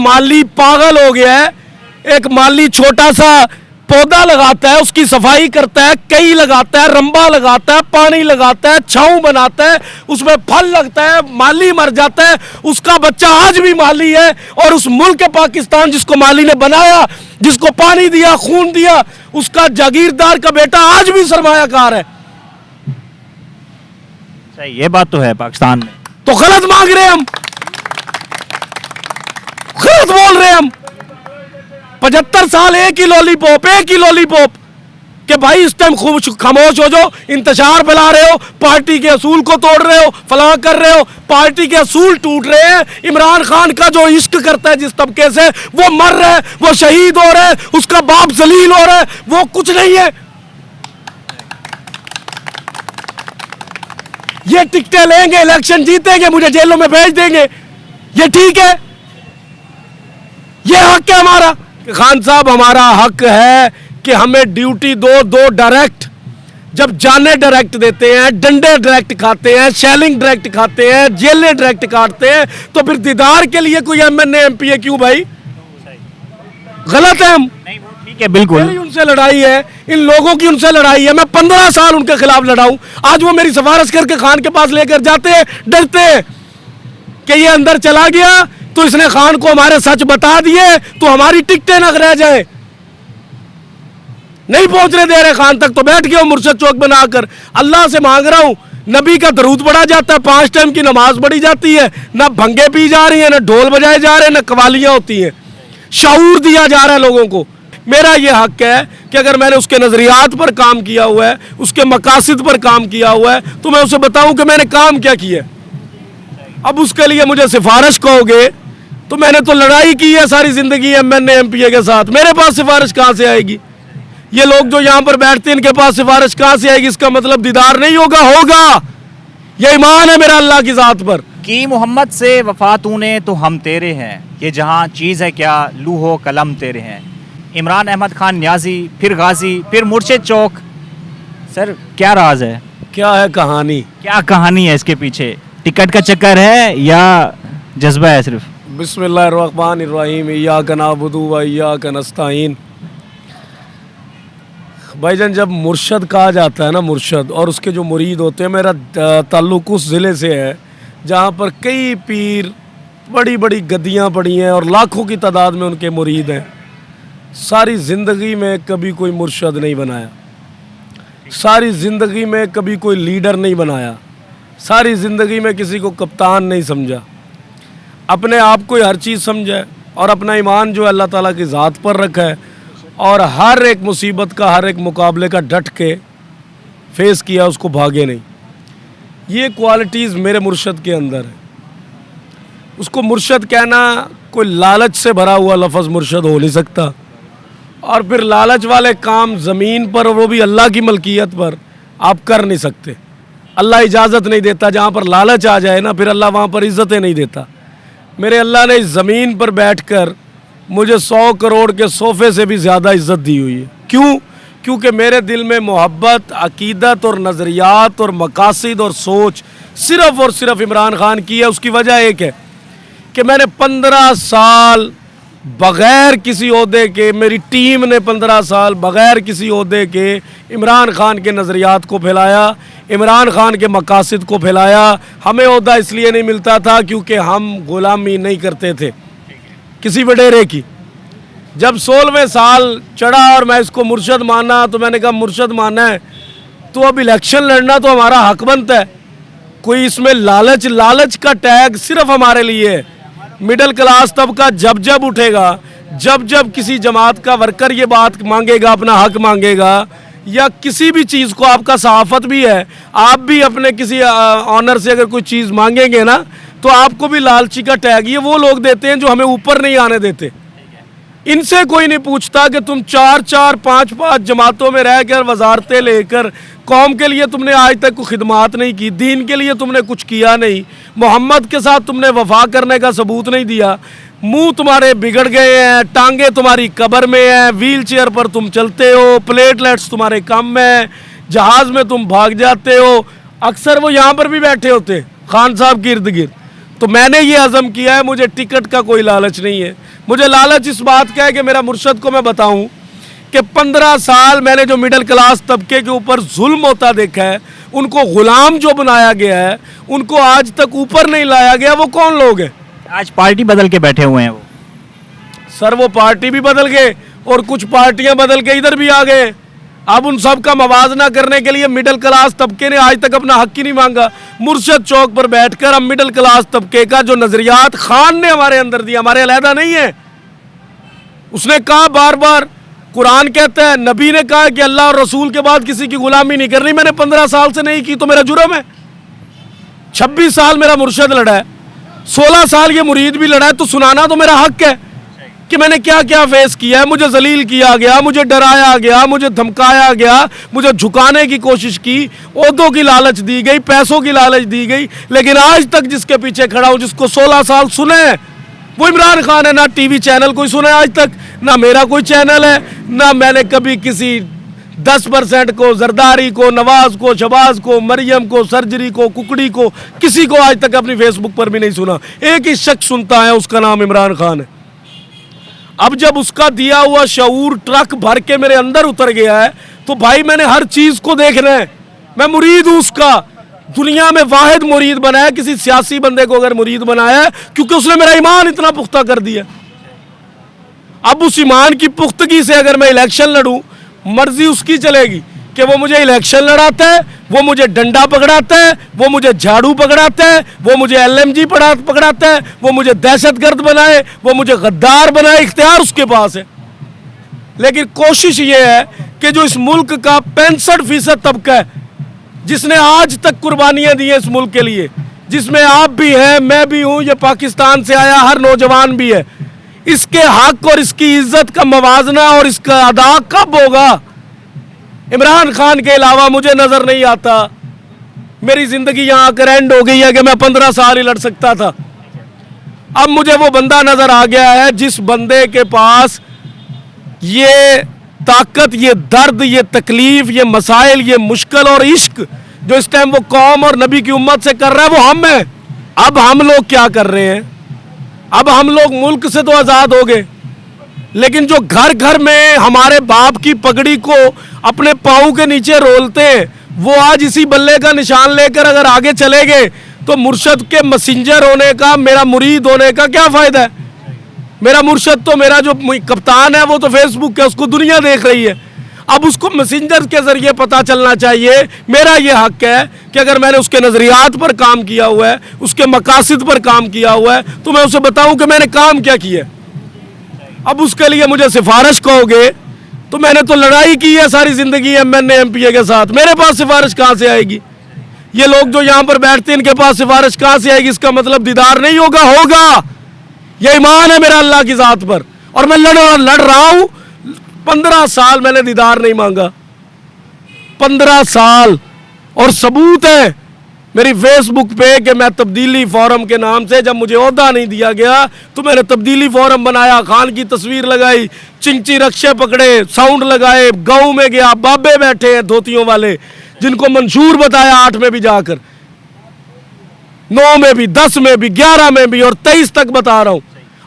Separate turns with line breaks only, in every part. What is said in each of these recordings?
माली पागल हो गया है। एक माली छोटा सा पौधा लगाता है, उसकी सफाई करता है, कई लगाता है, रंबा लगाता है, पानी लगाता है, छांव बनाता है, उसमें फल लगता है, माली मर जाता है, उसका बच्चा आज भी माली है। और उस मुल्क पाकिस्तान जिसको माली ने बनाया, जिसको पानी दिया, खून दिया, उसका जागीरदार का बेटा आज भी सरमायाकार है।
सही, ये बात तो है पाकिस्तान में।
तो गलत मांग रहे हम, गलत बोल रहे हम। 75 साल एक ही लॉलीपॉप कि भाई इस टाइम खूब खामोश हो जाओ, इंतजार फैला रहे हो, पार्टी के असूल को तोड़ रहे हो, फलां कर रहे हो, पार्टी के असूल टूट रहे हैं। इमरान खान का जो इश्क करता है जिस तबके से, वो मर रहा है, वो शहीद हो रहा है, उसका बाप जलील हो रहा है, वो कुछ नहीं है। ये टिकटें लेंगे, इलेक्शन जीतेंगे, मुझे जेलों में भेज देंगे, ये ठीक है? ये हक है हमारा? खान साहब, हमारा हक है कि हमें ड्यूटी दो डायरेक्ट। जब जाने डायरेक्ट देते हैं, डंडे डायरेक्ट खाते हैं, शेलिंग डायरेक्ट खाते हैं, जेलें डायरेक्ट काटते हैं, तो फिर दीदार के लिए कोई एमएनए एमपीए क्यों भाई? गलत है हम?
नहीं, वो ठीक है, बिल्कुल।
मेरी उनसे लड़ाई है, इन लोगों की उनसे लड़ाई है। मैं 15 साल उनके खिलाफ लड़ाऊं, आज वो मेरी सिफारिश करके खान के पास लेकर जाते हैं, डरते हैं कि ये अंदर चला गया तो इसने खान को हमारे सच बता दिए तो हमारी टिकटें न रह जाए। नहीं पहुंचने दे रहे खान तक, तो बैठ गया मुर्शद चौक बनाकर। अल्लाह से मांग रहा हूं, नबी का दरूद पढ़ा जाता है, 5 टाइम की नमाज पढ़ी जाती है, ना भंगे पी जा रही है, ना ढोल बजाए जा रहे हैं, ना कवालियां होती हैं। शऊर दिया जा रहा है लोगों को। मेरा यह हक है कि अगर मैंने उसके नजरियात पर काम किया हुआ है, उसके मकासद पर काम किया हुआ है, तो मैं उसे बताऊं कि मैंने काम क्या किया। अब उसके लिए मुझे सिफारिश कहोगे तो मैंने तो लड़ाई की है सारी जिंदगी एमएनए एमपीए के साथ, मेरे पास सिफारिश कहां से आएगी? ये लोग जो यहां पर बैठते हैं, इनके पास सिफारिश कहां से आएगी? इसका मतलब दीदार नहीं होगा? होगा। ये ईमान है मेरा अल्लाह की जात पर।
कि मोहम्मद से वफा तूने तो हम तेरे हैं, ये जहां चीज़ है क्या लूहो कलम तेरे हैं। इमरान अहमद खान न्याजी, फिर गाजी, फिर मुर्शिद चौक। सर, क्या राज है,
क्या है कहानी?
क्या कहानी है इसके पीछे? टिकट का चक्कर है या जज्बा है सिर्फ?
बिस्मिल्लाहिर्रहमानिर्रहीम, इय्याका नअबुदु व इय्याका नस्तईन। भाईजान, जब मुर्शद कहा जाता है ना, मुर्शद और उसके जो मुरीद होते हैं, मेरा ताल्लुक उस ज़िले से है जहाँ पर कई पीर, बड़ी बड़ी गद्दियाँ पड़ी हैं और लाखों की तादाद में उनके मुरीद हैं। सारी ज़िंदगी में कभी कोई मुर्शद नहीं बनाया, सारी ज़िंदगी में कभी कोई लीडर नहीं बनाया, सारी ज़िंदगी में किसी को कप्तान नहीं समझा, अपने आप को हर चीज़ समझा है और अपना ईमान जो अल्लाह ताला की ज़ात पर रखा है और हर एक मुसीबत का, हर एक मुकाबले का डट के फेस किया, उसको भागे नहीं। ये क्वालिटीज़ मेरे मुर्शद के अंदर है। उसको मुर्शद कहना कोई लालच से भरा हुआ लफ्ज़ मुर्शद हो नहीं सकता। और फिर लालच वाले काम ज़मीन पर, वो भी अल्लाह की मलकियत पर, आप कर नहीं सकते। अल्लाह इजाज़त नहीं देता। जहाँ पर लालच आ जाए ना, फिर अल्लाह वहाँ पर इज़्ज़तें नहीं देता। मेरे अल्लाह ने इस ज़मीन पर बैठकर मुझे 100 करोड़ के सोफ़े से भी ज़्यादा इज़्ज़त दी हुई है। क्यों? क्योंकि मेरे दिल में मोहब्बत, अकीदत और नज़रियात और मकासद और सोच सिर्फ़ और सिर्फ इमरान खान की है। उसकी वजह एक है कि मैंने 15 साल बग़ैर किसी ओहदे के, मेरी टीम ने 15 साल बग़ैर किसी ओहदे के इमरान खान के नज़रियात को फैलाया, इमरान खान के मकासद को फैलाया। हमें ओहदा इसलिए नहीं मिलता था क्योंकि हम ग़ुलामी नहीं करते थे किसी वडेरे की। जब 16वें साल चढ़ा और मैं इसको मुर्शद माना, तो मैंने कहा मुर्शद माना है तो अब इलेक्शन लड़ना तो हमारा हक बनता है। कोई इसमें लालच का टैग सिर्फ हमारे लिए है। मिडिल क्लास तबका जब जब उठेगा, जब जब किसी जमात का वर्कर ये बात मांगेगा, अपना हक मांगेगा, या किसी भी चीज़ को, आपका सहाफ़त भी है, आप भी अपने किसी ऑनर से अगर कोई चीज़ मांगेंगे ना, तो आपको भी लालची का टैग ये वो लोग देते हैं जो हमें ऊपर नहीं आने देते। इनसे कोई नहीं पूछता कि तुम 4-4, 5-5 जमातों में रहकर वजारतें लेकर कौम के लिए तुमने आज तक कोई खिदमात नहीं की, दीन के लिए तुमने कुछ किया नहीं, मोहम्मद के साथ तुमने वफा करने का सबूत नहीं दिया, मुंह तुम्हारे बिगड़ गए हैं, टांगे तुम्हारी कब्र में हैं, व्हील चेयर पर तुम चलते हो, प्लेटलेट्स तुम्हारे कम हैं, जहाज़ में तुम भाग जाते हो। अक्सर वो यहाँ पर भी बैठे होते खान साहब के इर्द गिर्द, तो मैंने ये अज़म किया है, मुझे टिकट का कोई लालच नहीं है। मुझे लालच इस बात का है कि मेरा मुर्शद को मैं बताऊं कि 15 साल मैंने जो मिडिल क्लास तबके के ऊपर जुल्म होता देखा है, उनको गुलाम जो बनाया गया है, उनको आज तक ऊपर नहीं लाया गया, वो कौन लोग हैं?
आज पार्टी बदल के बैठे हुए हैं वो।
सर वो पार्टी भी बदल गए और कुछ पार्टियां बदल के इधर भी आ गए। अब उन सब का मवाजना करने के लिए मिडिल क्लास तबके ने आज तक अपना हक ही नहीं मांगा। मुर्शद चौक पर बैठकर हम मिडिल क्लास तबके का जो नजरियात खान ने हमारे अंदर दिया, हमारे अलहदा नहीं है। उसने कहा बार बार, कुरान कहता है, नबी ने कहा कि अल्लाह और रसूल के बाद किसी की गुलामी नहीं करनी। मैंने 15 साल से नहीं की तो मेरा जुर्म है। 26 साल मेरा मुर्शद लड़ा है, 16 साल ये मुरीद भी लड़ा है, तो सुनाना तो मेरा हक है कि मैंने क्या क्या फेस किया है। मुझे जलील किया गया, मुझे डराया गया, मुझे धमकाया गया, मुझे झुकाने की कोशिश की, ओहदों की लालच दी गई, पैसों की लालच दी गई, लेकिन आज तक जिसके पीछे खड़ा हूं, जिसको 16 साल सुने हैं, वो इमरान खान है। ना टीवी चैनल कोई सुना है आज तक, ना मेरा कोई चैनल है, ना मैंने कभी किसी 10% को, जरदारी को, नवाज को, शबाज को, मरियम को, सर्जरी को, कुकड़ी को, किसी को आज तक अपनी फेसबुक पर भी नहीं सुना। एक ही शख्स सुनता है, उसका नाम इमरान खान है। अब जब उसका दिया हुआ शऊर ट्रक भर के मेरे अंदर उतर गया है, तो भाई मैंने हर चीज को देखना है। मैं मुरीद हूं उसका, दुनिया में वाहिद मुरीद बनाया, किसी सियासी बंदे को अगर मुरीद बनाया है, क्योंकि उसने मेरा ईमान इतना पुख्ता कर दिया। अब उस ईमान की पुख्तगी से अगर मैं इलेक्शन लड़ूं, मर्जी उसकी चलेगी कि वो मुझे इलेक्शन लड़ाता है, वो मुझे डंडा पकड़ाता है, वो मुझे झाड़ू पकड़ाता है, वो मुझे LMG पकड़ाता है, वो मुझे दहशतगर्द बनाए, वो मुझे गद्दार बनाए, इख्तियार उसके पास है। लेकिन कोशिश ये है कि जो इस मुल्क का 65% तबका है, जिसने आज तक कुर्बानियां दी हैं इस मुल्क के लिए, जिसमें आप भी हैं, मैं भी हूं, ये पाकिस्तान से आया हर नौजवान भी है, इसके हक और इसकी इज्जत का मवाजना और इसका अदा कब होगा? इमरान खान के अलावा मुझे नजर नहीं आता। मेरी जिंदगी यहाँ आकर एंड हो गई है कि मैं 15 साल ही लड़ सकता था। अब मुझे वो बंदा नजर आ गया है जिस बंदे के पास ये ताकत, ये दर्द, ये तकलीफ, ये मसाइल, ये मुश्किल और इश्क जो इस टाइम वो कौम और नबी की उम्मत से कर रहा है, वो हम हैं। अब हम लोग क्या कर रहे हैं? अब हम लोग मुल्क से तो आज़ाद हो गए, लेकिन जो घर घर में हमारे बाप की पगड़ी को अपने पाँव के नीचे रोलते हैं, वो आज इसी बल्ले का निशान लेकर अगर आगे चले गए, तो मुर्शद के मैसेंजर होने का, मेरा मुरीद होने का क्या फ़ायदा है? मेरा मुर्शद तो, मेरा जो कप्तान है, वो तो फेसबुक है, उसको दुनिया देख रही है। अब उसको मैसेंजर के ज़रिए पता चलना चाहिए। मेरा ये हक है कि अगर मैंने उसके नज़रियात पर काम किया हुआ है, उसके मकासद पर काम किया हुआ है, तो मैं उसे बताऊं कि मैंने काम क्या किया। अब उसके लिए मुझे सिफारिश कहोगे, तो मैंने तो लड़ाई की है सारी ज़िंदगी MNA MPA के साथ, मेरे पास सिफारिश कहाँ से आएगी? ये लोग जो यहाँ पर बैठते हैं, इनके पास सिफारिश कहाँ से आएगी? इसका मतलब दीदार नहीं होगा। होगा, ये ईमान है मेरा अल्लाह की ज़ात पर, और मैं लड़ रहा हूँ। 15 साल मैंने दीदार नहीं मांगा, 15 साल, और सबूत है मेरी फेसबुक पे कि मैं तब्दीली फोरम के नाम से, जब मुझे ओहदा नहीं दिया गया तो मैंने तब्दीली फोरम बनाया, खान की तस्वीर लगाई, चिंची रक्शे पकड़े, साउंड लगाए, गाँव में गया, बाबे बैठे हैं धोतियों वाले, जिनको मंशूर बताया 8 में भी जाकर, 9 में भी, 10 में भी, 11 में भी, और 23 तक बता रहा हूँ।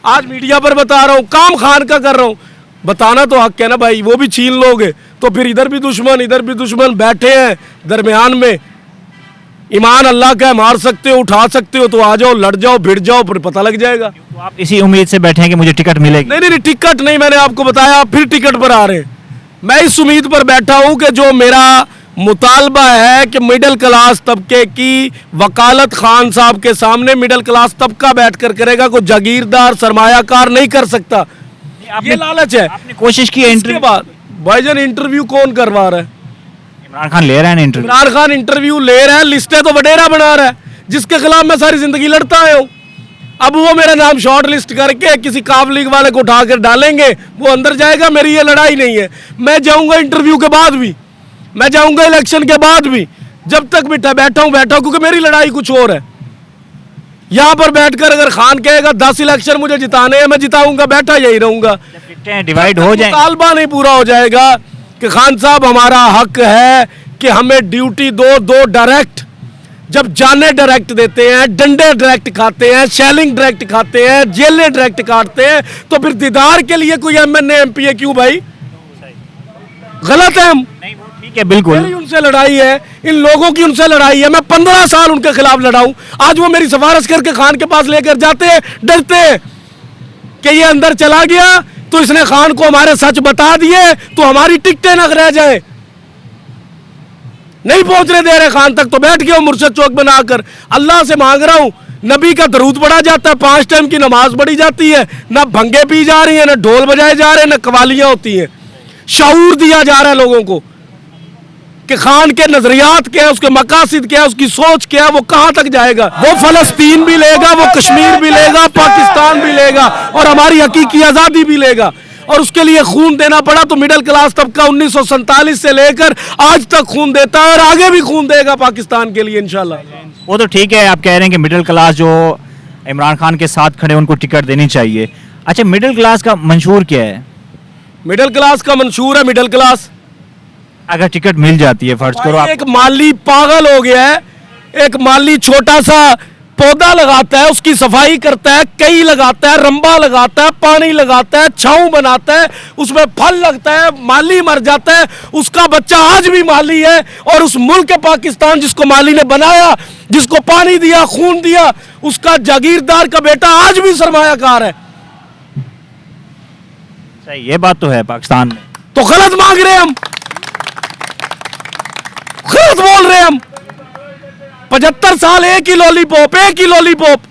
आज मीडिया पर बता रहा हूँ, काम खान का कर रहा हूँ। बताना तो हक है ना भाई, वो भी छीन लोगे तो फिर इधर भी दुश्मन, इधर भी दुश्मन बैठे हैं दरमियान में। ईमान अल्लाह का है, मार सकते हो, उठा सकते हो, तो आ जाओ, लड़ जाओ, भिड़ जाओ, फिर पता लग जाएगा।
तो आप इसी उम्मीद से बैठे हैं कि मुझे टिकट मिलेगी?
नहीं, टिकट नहीं, मैंने आपको बताया, आप फिर टिकट पर आ रहे हैं। मैं इस उम्मीद पर बैठा हूं कि जो मेरा मुतालबा है कि मिडिल क्लास तबके की वकालत खान साहब के सामने मिडिल क्लास तबका बैठ कर करेगा, कोई जागीरदार सरमायाकार नहीं कर सकता। ये लालच है।
आपने कोशिश की है इंटरव्यू?
बाद भाईजान इंटरव्यू कौन करवा रहा है?
इमरान खान ले रहे हैं इंटरव्यू।
इमरान खान इंटरव्यू ले रहा है, लिस्टें तो वडेरा बना रहा है, जिसके खिलाफ मैं सारी जिंदगी लड़ता आया हूँ। अब वो मेरा नाम शॉर्ट लिस्ट करके किसी काफ लीग वाले को उठाकर डालेंगे, वो अंदर जाएगा। मेरी ये लड़ाई नहीं है। मैं जाऊंगा इंटरव्यू के बाद भी, मैं जाऊंगा इलेक्शन के बाद भी, जब तक बैठा हूं, क्योंकि मेरी लड़ाई कुछ और है। यहाँ पर बैठकर अगर खान कहेगा 10 इलेक्शन मुझे जिताने हैं, मैं जिताऊंगा, बैठा यही रहूंगा।
डिवाइड हो जाए,
मुतालबा नहीं पूरा हो जाएगा कि खान साहब हमारा हक है कि हमें ड्यूटी दो डायरेक्ट, जब जाने डायरेक्ट देते हैं, डंडे डायरेक्ट खाते हैं, शेलिंग डायरेक्ट खाते हैं, जेलें डायरेक्ट काटते हैं, तो फिर दीदार के लिए कोई एमएनए एमपीए क्यों भाई? गलत है हम।
नहीं वो ठीक है बिल्कुल।
मेरी उनसे लड़ाई है, इन लोगों की उनसे लड़ाई है। मैं 15 साल उनके खिलाफ लड़ा हूं। आज वो मेरी सिफारिश करके खान के पास लेकर जाते हैं, डरते हैं कि ये अंदर चला गया तो इसने खान को हमारे सच बता दिए तो हमारी टिकटें न रह जाए। नहीं पहुंचने दे रहे खान तक, तो बैठ गया मुर्शद चौक बनाकर। अल्लाह से मांग रहा हूं, नबी का दरूद पढ़ा जाता है, 5 टाइम की नमाज पढ़ी जाती है, ना भंगे पी जा रही है, ना ढोल बजाए जा रहे हैं, ना कवालियां होती हैं। शऊर दिया जा रहा है लोगों को कि खान के नजरियात क्या है, उसके मकासद क्या है, उसकी सोच क्या है, वो कहां तक जाएगा। वो फलस्तीन भी लेगा, वो कश्मीर भी लेगा, पाकिस्तान भी लेगा और हमारी हकीकी आजादी भी लेगा। और उसके लिए खून देना पड़ा तो मिडिल क्लास तबका 1947 से लेकर आज तक खून देता है और आगे भी खून देगा पाकिस्तान के लिए इंशाल्लाह।
वो तो ठीक है, आप कह रहे हैं कि मिडिल क्लास जो इमरान खान के साथ खड़े उनको टिकट देनी चाहिए। अच्छा, मिडिल क्लास का मंशूर क्या है?
मिडिल क्लास का मंशूर है मिडिल क्लास।
अगर टिकट मिल जाती है, फर्ज करो आप
एक माली पागल हो गया है। एक माली छोटा सा पौधा लगाता है, उसकी सफाई करता है, कई लगाता है, रंबा लगाता है, पानी लगाता है, छांव बनाता है, उसमें फल लगता है, माली मर जाता है, उसका बच्चा आज भी माली है। और उस मुल्क पाकिस्तान जिसको माली ने बनाया, जिसको पानी दिया, खून दिया, उसका जागीरदार का बेटा आज भी सरमायाकार है।
सही, ये बात तो है पाकिस्तान में।
तो गलत मांग रहे हैं हम, गलत बोल रहे हैं हम। 75 साल एक ही लॉलीपॉप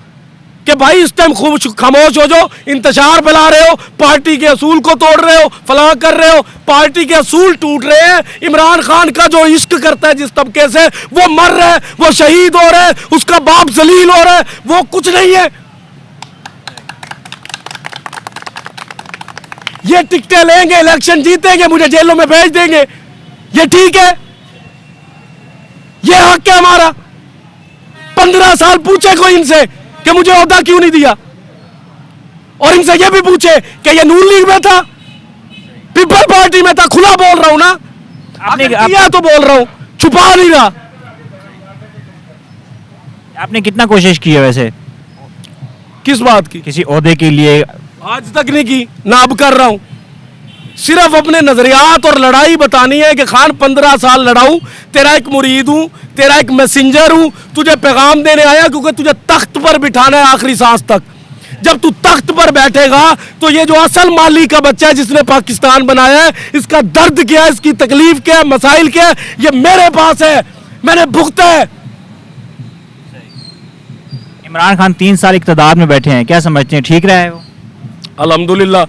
कि भाई इस टाइम खामोश हो जाओ, इंतजार फैला रहे हो, पार्टी के असूल को तोड़ रहे हो, फलां कर रहे हो, पार्टी के असूल टूट रहे हैं। इमरान खान का जो इश्क करता है जिस तबके से, वो मर रहा है, वो शहीद हो रहा है, उसका बाप जलील हो रहा है, वो कुछ नहीं है। ये टिकटें लेंगे, इलेक्शन जीतेंगे, मुझे जेलों में भेज देंगे, ये ठीक है? ये हक है हमारा? 15 साल पूछे कोई इनसे कि मुझे ओहदा क्यों नहीं दिया, और इनसे ये भी पूछे कि ये नून लीग में था, पीपल पार्टी में था। खुला बोल रहा हूं ना, आपने किया तो बोल रहा हूं, छुपा नहीं रहा।
आपने कितना कोशिश की है वैसे
किस बात की?
किसी ओहदे के लिए?
आज तक नहीं की, ना अब कर रहा हूं। सिर्फ अपने नजरियात और लड़ाई बतानी है कि खान 15 साल लड़ाऊं, तेरा एक मुरीद हूं, तेरा एक मैसेंजर हूं, तुझे पैगाम देने आया क्योंकि तुझे तख्त पर बिठाना है आखिरी सांस तक। जब तू तख्त पर बैठेगा तो ये जो असल माली का बच्चा है जिसने पाकिस्तान बनाया है, इसका दर्द क्या है, इसकी तकलीफ क्या है, मसाइल क्या है, ये मेरे पास है, मैंने भुगता है।
इमरान खान 3 साल इक़्तिदार में बैठे हैं, क्या समझते हैं ठीक रहा है वो?
अल्हम्दुलिल्लाह,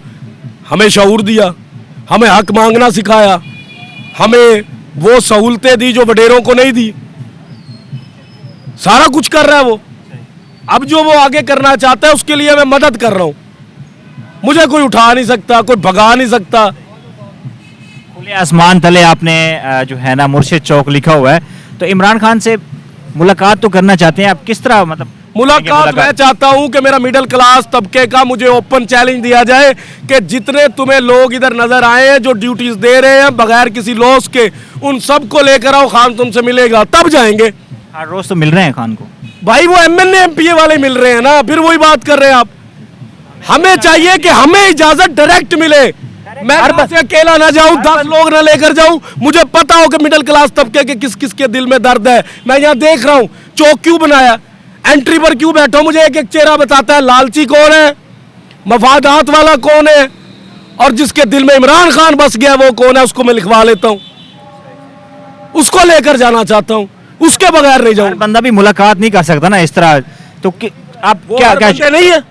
हमें शऊर दिया, हमें हक मांगना सिखाया, हमें वो सहूलतें दी जो वडेरों को नहीं दी। सारा कुछ कर रहा है वो। अब जो वो आगे करना चाहता है उसके लिए मैं मदद कर रहा हूं। मुझे कोई उठा नहीं सकता, कोई भगा नहीं सकता।
खुले आसमान तले आपने जो है ना मुर्शिद चौक लिखा हुआ है, तो इमरान खान से मुलाकात तो करना चाहते हैं आप, किस तरह मतलब
मुलाकात मैं चाहता हूं कि मेरा मिडिल क्लास तबके का मुझे ओपन चैलेंज दिया जाए कि जितने तुम्हें लोग इधर नजर आए हैं जो ड्यूटीज दे रहे हैं बगैर किसी लॉस के, उन सबको लेकर आओ, खान तुमसे मिलेगा, तब जाएंगे।
हर रोज तो मिल रहे हैं खान को
भाई, वो एमएनए एमपीए वाले मिल रहे हैं ना, फिर वही बात कर रहे हैं आप। हमें चाहिए कि हमें इजाजत डायरेक्ट मिले, मैं घर से अकेला ना जाऊं, 10 लोग ना लेकर जाऊं। मुझे पता हो कि मिडिल क्लास तबके के किस किस के दिल में दर्द है। मैं यहाँ देख रहा हूं चौक क्यों बनाया, एंट्री पर क्यों बैठा, मुझे एक एक चेहरा बताता है। लालची कौन है, मफादात वाला कौन है, और जिसके दिल में इमरान खान बस गया वो कौन है, उसको मैं लिखवा लेता हूं, उसको लेकर जाना चाहता हूं, उसके बगैर नहीं जाऊं।
बंदा भी मुलाकात नहीं कर सकता ना इस तरह, तो आप क्या
नहीं है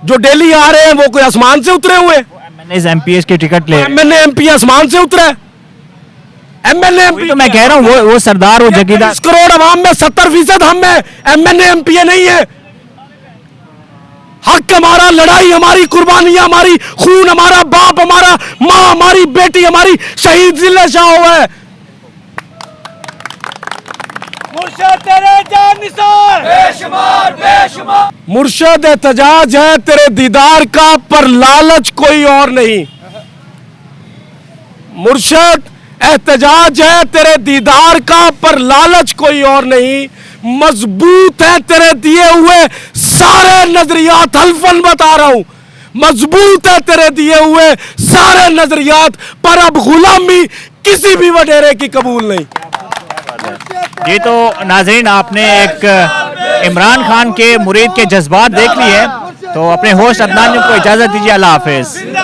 जो डेली आ रहे हैं, वो कोई आसमान से उतरे हुए?
एमपीएस के टिकट ले,
एमएनए एमपी आसमान से उतरा है? एमएनए एमपी
तो मैं कह रहा हूँ वो सरदार, वो जगीदार।
30 करोड़ अवाम में 70% हम है, एमएनए एमपीए नहीं है। हक हमारा, लड़ाई हमारी, कुर्बानियां हमारी, खून हमारा, बाप हमारा, माँ हमारी, बेटी हमारी शहीद जिले शाह हुआ है। मुर्शद तेरे जान निसार, बेशुमार बेशुमार। मुर्शद एहतजाज है तेरे दीदार का, पर लालच कोई और नहीं। मुर्शद एहतजाज है तेरे दीदार का, पर लालच कोई और नहीं। मजबूत है तेरे दिए हुए सारे नजरियात, हल्फन बता रहा हूं, मजबूत है तेरे दिए हुए सारे नजरियात, पर अब गुलामी किसी भी वडेरे की कबूल नहीं।
ये तो नाजरीन आपने एक इमरान खान के मुरीद के जज्बात देख लिए हैं। तो अपने होस्ट अदनान को इजाजत दीजिए। अल्लाह हाफिज।